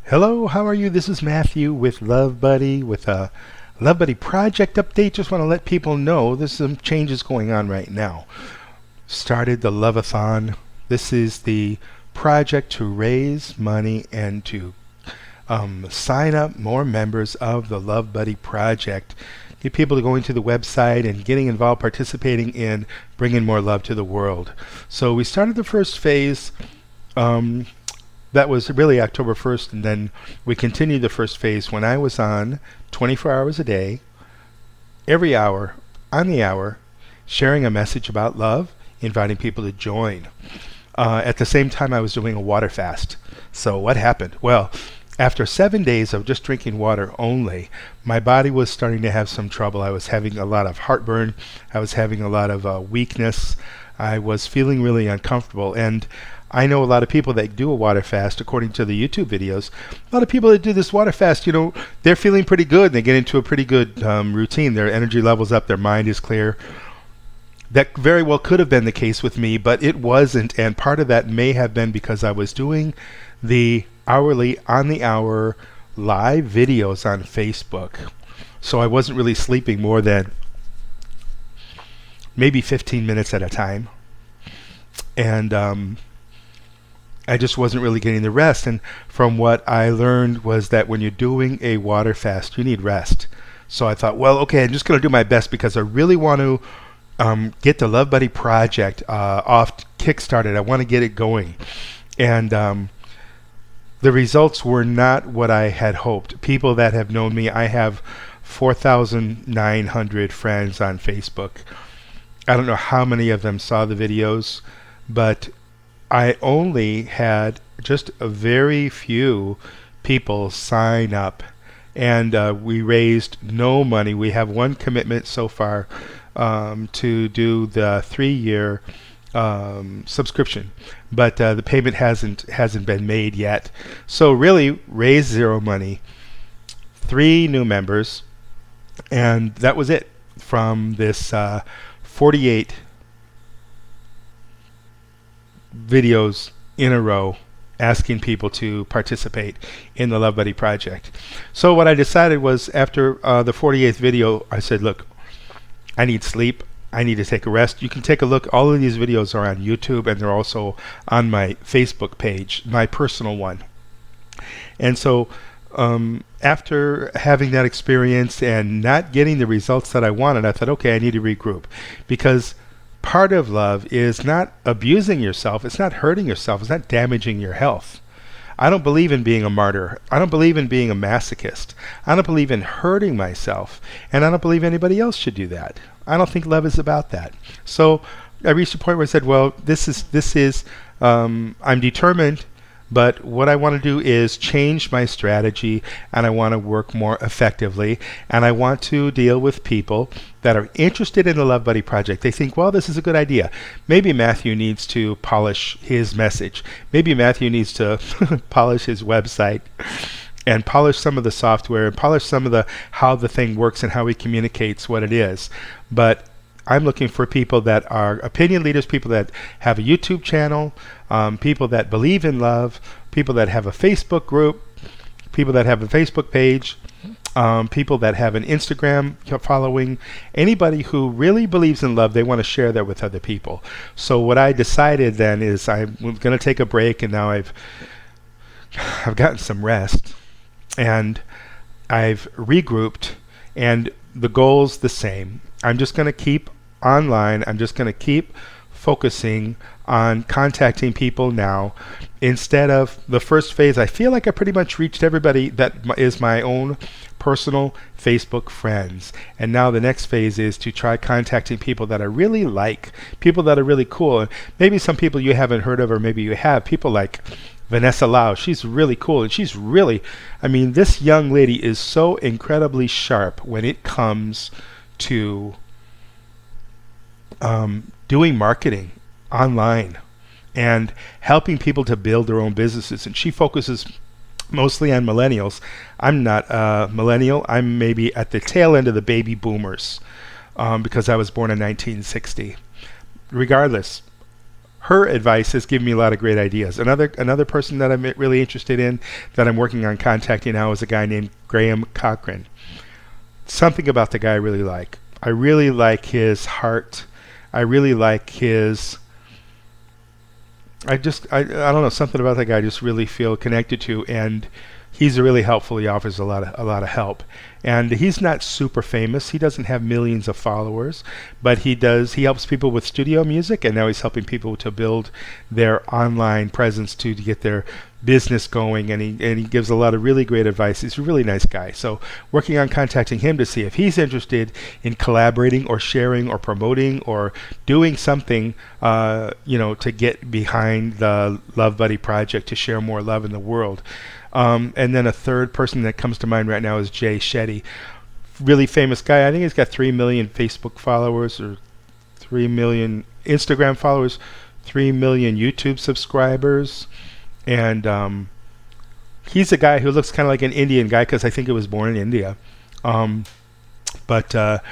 Hello, how are you? This is Matthew with LoveBudi with a LoveBudi project update. Just want to let people know there's some changes going on right now. Started the LoveAthon. This is the project to raise money and to sign up more members of the LoveBudi project. Get people to going to the website and getting involved, participating in bringing more love to the world. So we started the first phase. That was really October 1st, and then we continued the first phase when I was on 24 hours a day, every hour, on the hour, sharing a message about love, inviting people to join. At the same time, I was doing a water fast. So what happened? Well, after 7 days of just drinking water only, my body was starting to have some trouble. I was having a lot of heartburn. I was having a lot of weakness. I was feeling really uncomfortable. And I know a lot of people that do a water fast, according to the YouTube videos. A lot of people that do this water fast, they're feeling pretty good. They get into a pretty good routine. Their energy level's up. Their mind is clear. That very well could have been the case with me, but it wasn't. And part of that may have been because I was doing the hourly, on the hour live videos on Facebook. So I wasn't really sleeping more than maybe 15 minutes at a time. And I just wasn't really getting the rest. And from what I learned was that when you're doing a water fast, you need rest. So I thought, well, okay, I'm just going to do my best because I really want to get the LoveBudi project off kickstarted. I want to get it going. And the results were not what I had hoped. People that have known me, I have 4,900 friends on Facebook. I don't know how many of them saw the videos, but I only had just a very few people sign up, and we raised no money. We have one commitment so far to do the 3-year subscription, but the payment hasn't been made yet. So really, raised zero money, 3 new members, and that was it from this 48 videos in a row asking people to participate in the LoveBudi project. So what I decided was after the 48th video, I said, look, I need sleep. I need to take a rest. You can take a look. All of these videos are on YouTube, and they're also on my Facebook page, my personal one. And so after having that experience and not getting the results that I wanted, I thought, okay, I need to regroup, because part of love is not abusing yourself. It's not hurting yourself. It's not damaging your health. I don't believe in being a martyr. I don't believe in being a masochist. I don't believe in hurting myself. And I don't believe anybody else should do that. I don't think love is about that. So I reached a point where I said, well, I'm determined, but what I want to do is change my strategy, and I want to work more effectively, and I want to deal with people that are interested in the LoveBudi project. They think, well, this is a good idea. Maybe Matthew needs to polish his message. Maybe Matthew needs to polish his website and polish some of the software and polish some of how the thing works and how he communicates what it is. But I'm looking for people that are opinion leaders, people that have a YouTube channel, people that believe in love, people that have a Facebook group, people that have a Facebook page, people that have an Instagram following. Anybody who really believes in love, they want to share that with other people. So what I decided then is I'm going to take a break, and now I've gotten some rest, and I've regrouped, and the goal's the same. I'm just going to keep online. I'm just going to keep focusing on contacting people now. Instead of the first phase, I feel like I pretty much reached everybody that is my own personal Facebook friends. And now the next phase is to try contacting people that I really like, people that are really cool. And maybe some people you haven't heard of, or maybe you have. People like Vanessa Lau. She's really cool, and she's really, this young lady is so incredibly sharp when it comes to doing marketing online and helping people to build their own businesses. And she focuses mostly on millennials. I'm not a millennial. I'm maybe at the tail end of the baby boomers because I was born in 1960. Regardless, her advice has given me a lot of great ideas. Another person that I'm really interested in, that I'm working on contacting now, is a guy named Graham Cochran. Something about the guy I really like. I really like his heart. I really like his... I don't know, something about that guy I just really feel connected to, and he's really helpful. He offers a lot of help, and he's not super famous. He doesn't have millions of followers, but he helps people with studio music, and now he's helping people to build their online presence to get their business going, and he gives a lot of really great advice. He's a really nice guy. So working on contacting him to see if he's interested in collaborating or sharing or promoting or doing something to get behind the LoveBudi project to share more love in the world. And then a third person that comes to mind right now is Jay Shetty. Really famous guy. I think he's got 3 million Facebook followers, or 3 million Instagram followers, 3 million YouTube subscribers. And he's a guy who looks kind of like an Indian guy, because I think he was born in India. But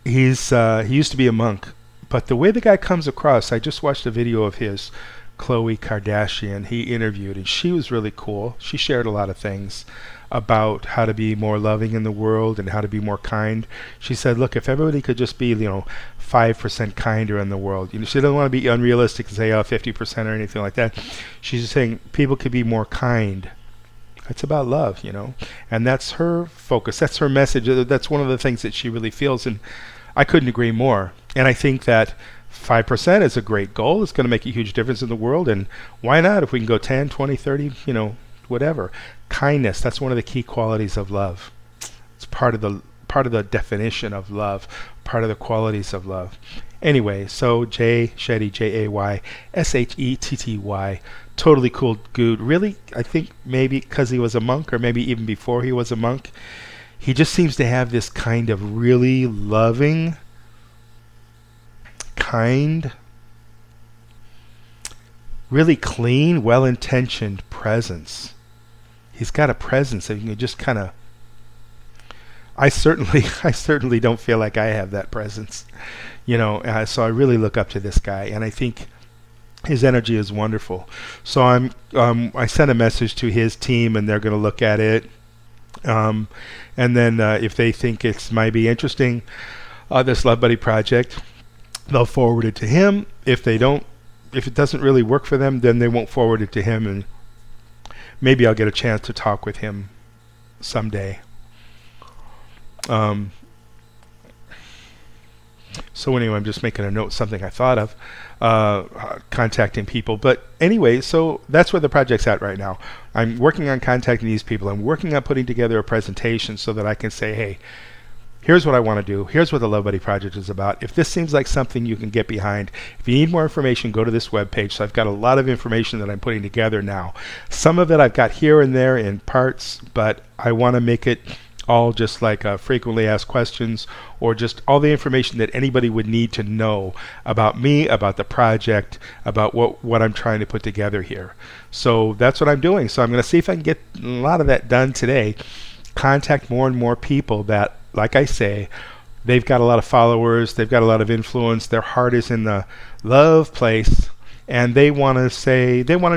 he used to be a monk. But the way the guy comes across, I just watched a video of his, Khloe Kardashian, he interviewed, and she was really cool. She shared a lot of things about how to be more loving in the world and how to be more kind. She said, look, if everybody could just be 5% kinder in the world, she doesn't want to be unrealistic and say 50% or anything like that. She's just saying people could be more kind. It's about love, and that's her focus. That's her message. That's one of the things that she really feels, and I couldn't agree more. And I think that 5% is a great goal. It's going to make a huge difference in the world, and why not if we can go 10, 20, 30, whatever. Kindness, that's one of the key qualities of love. It's part of the definition of love, part of the qualities of love. Anyway, so Jay Shetty, Jayshety, totally cool dude. Really, I think maybe because he was a monk, or maybe even before he was a monk, he just seems to have this kind of really loving, kind, really clean, well-intentioned presence. He's got a presence that you can just kind of... I certainly don't feel like I have that presence, so I really look up to this guy, and I think his energy is wonderful. So I sent a message to his team, and they're going to look at it, and then if they think it might be interesting, this LoveBudi project, they'll forward it to him. If it doesn't really work for them, then they won't forward it to him, and maybe I'll get a chance to talk with him someday. So anyway, I'm just making a note, something I thought of, contacting people. But anyway, so that's where the project's at right now. I'm working on contacting these people. I'm working on putting together a presentation so that I can say, hey, here's what I want to do. Here's what the LoveBudi project is about. If this seems like something you can get behind, if you need more information, go to this webpage. So I've got a lot of information that I'm putting together now. Some of it I've got here and there in parts, but I want to make it all just like frequently asked questions, or just all the information that anybody would need to know about me, about the project, about what I'm trying to put together here. So that's what I'm doing. So I'm going to see if I can get a lot of that done today. Contact more and more people that, like I say, they've got a lot of followers, they've got a lot of influence, their heart is in the love place, and they want to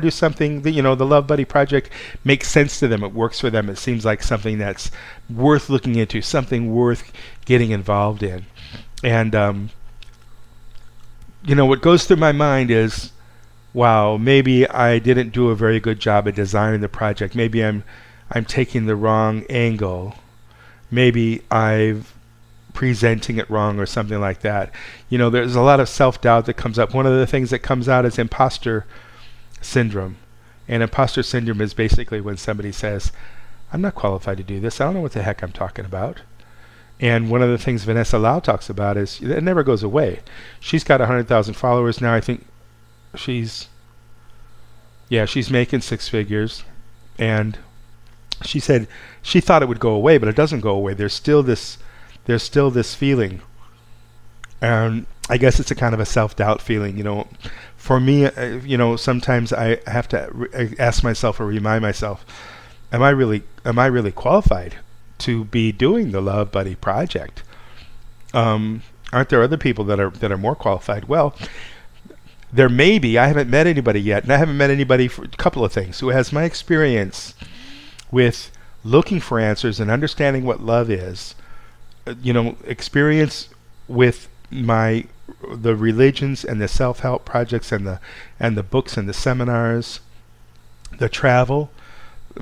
do something that, the LoveBudi project makes sense to them. It works for them. It seems like something that's worth looking into, something worth getting involved in. And what goes through my mind is, wow, maybe I didn't do a very good job at designing the project. Maybe I'm taking the wrong angle. Maybe I'm presenting it wrong or something like that. There's a lot of self-doubt that comes up. One of the things that comes out is imposter syndrome. And imposter syndrome is basically when somebody says, I'm not qualified to do this. I don't know what the heck I'm talking about. And one of the things Vanessa Lau talks about is it never goes away. She's got 100,000 followers now. I think she's making 6 figures. And she said she thought it would go away, but it doesn't go away. There's still this feeling, and I guess it's a kind of a self-doubt feeling. For me, sometimes I have to ask myself or remind myself, am I really qualified to be doing the LoveBudi project? Aren't there other people that are more qualified? Well, there may be, I haven't met anybody yet, and I haven't met anybody for a couple of things, who has my experience with looking for answers and understanding what love is, experience with the religions and the self-help projects and the books and the seminars, the travel,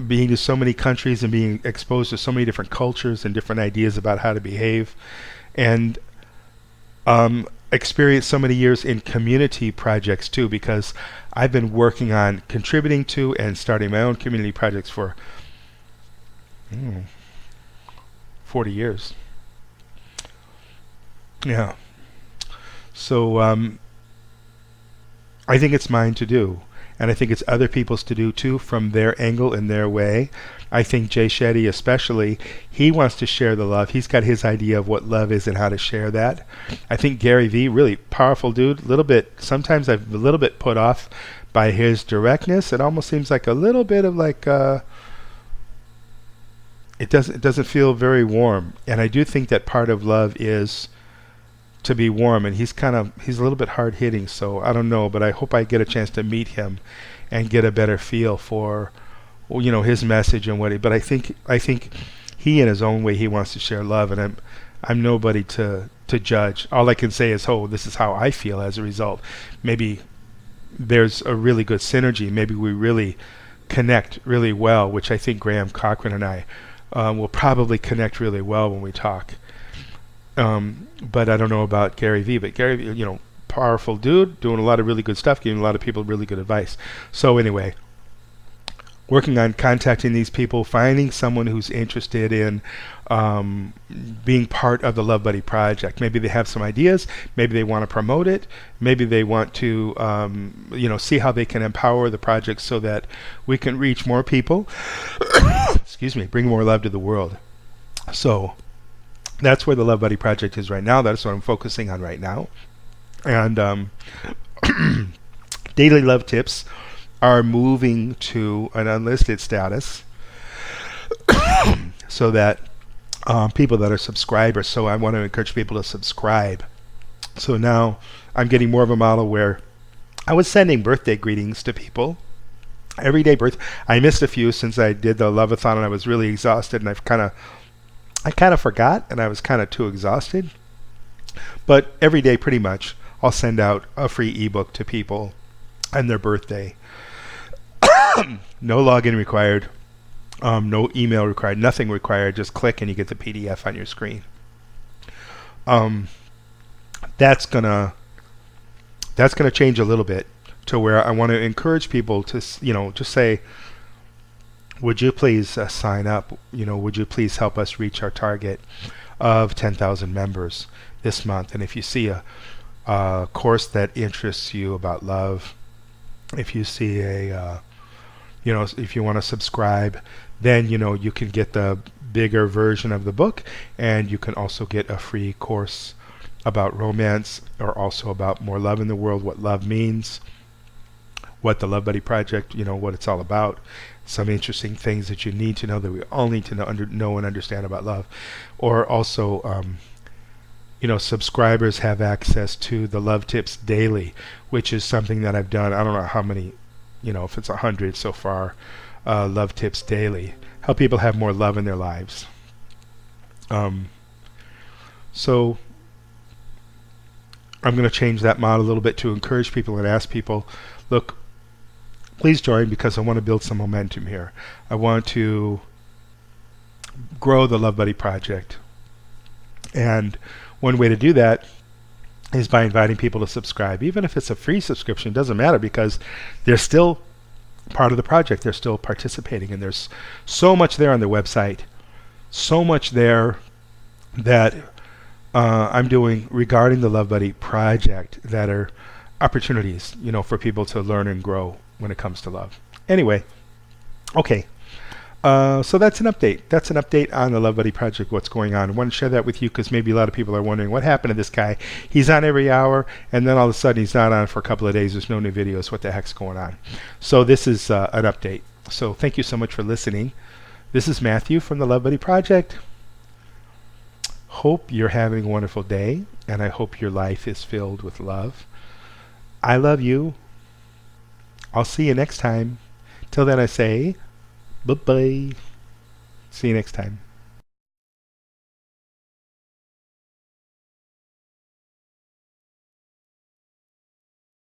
being to so many countries and being exposed to so many different cultures and different ideas about how to behave, and experienced so many years in community projects too, because I've been working on contributing to and starting my own community projects for 40 years. Yeah. So I think it's mine to do. And I think it's other people's to do too, from their angle and their way. I think Jay Shetty especially, he wants to share the love. He's got his idea of what love is and how to share that. I think Gary Vee, really powerful dude, sometimes I'm a little bit put off by his directness. It almost seems like a little bit of like, it doesn't feel very warm. And I do think that part of love is to be warm, and he's a little bit hard hitting, so I don't know, but I hope I get a chance to meet him and get a better feel for his message and but I think he, in his own way, he wants to share love, and I'm nobody to judge. All I can say is, this is how I feel as a result. Maybe there's a really good synergy, maybe we really connect really well, which I think Graham Cochran and I will probably connect really well when we talk. But I don't know about Gary Vee. But Gary Vee, powerful dude, doing a lot of really good stuff, giving a lot of people really good advice. So anyway, working on contacting these people, finding someone who's interested in being part of the LoveBudi project. Maybe they have some ideas. Maybe they want to promote it. Maybe they want to, see how they can empower the project so that we can reach more people. Excuse me, bring more love to the world. So that's where the LoveBudi project is right now. That's what I'm focusing on right now. And daily love tips are moving to an unlisted status so that people that are subscribers, so I want to encourage people to subscribe. So now I'm getting more of a model where I was sending birthday greetings to people. Everyday I missed a few since I did the LoveAthon, and I was really exhausted, and I kind of forgot, and I was kind of too exhausted. But every day, pretty much, I'll send out a free ebook to people and their birthday. No login required, no email required, nothing required. Just click and you get the PDF on your screen. That's gonna change a little bit to where I want to encourage people to, just say, would you please sign up? Would you please help us reach our target of 10,000 members this month? And if you see a course that interests you about love, if you see if you want to subscribe, then you can get the bigger version of the book, and you can also get a free course about romance, or also about more love in the world, what love means, what the LoveBudi project, what it's all about. Some interesting things that you need to know, that we all need to know and understand about love. Or also, subscribers have access to the Love Tips Daily, which is something that I've done. I don't know how many, if it's 100 so far, Love Tips Daily. Help people have more love in their lives. So I'm going to change that model a little bit to encourage people and ask people, look, please join, because I want to build some momentum here. I want to grow the LoveBudi project. And one way to do that is by inviting people to subscribe. Even if it's a free subscription, it doesn't matter, because they're still part of the project. They're still participating. And there's so much there on the website, so much there that I'm doing regarding the LoveBudi project that are opportunities, for people to learn and grow when it comes to love. Anyway, okay. So that's an update. That's an update on the LoveBudi project, what's going on. I want to share that with you because maybe a lot of people are wondering what happened to this guy. He's on every hour, and then all of a sudden he's not on for a couple of days. There's no new videos. What the heck's going on? So this is an update. So thank you so much for listening. This is Matthew from the LoveBudi project. Hope you're having a wonderful day, and I hope your life is filled with love. I love you. I'll see you next time. Till then, I say bye-bye. See you next time.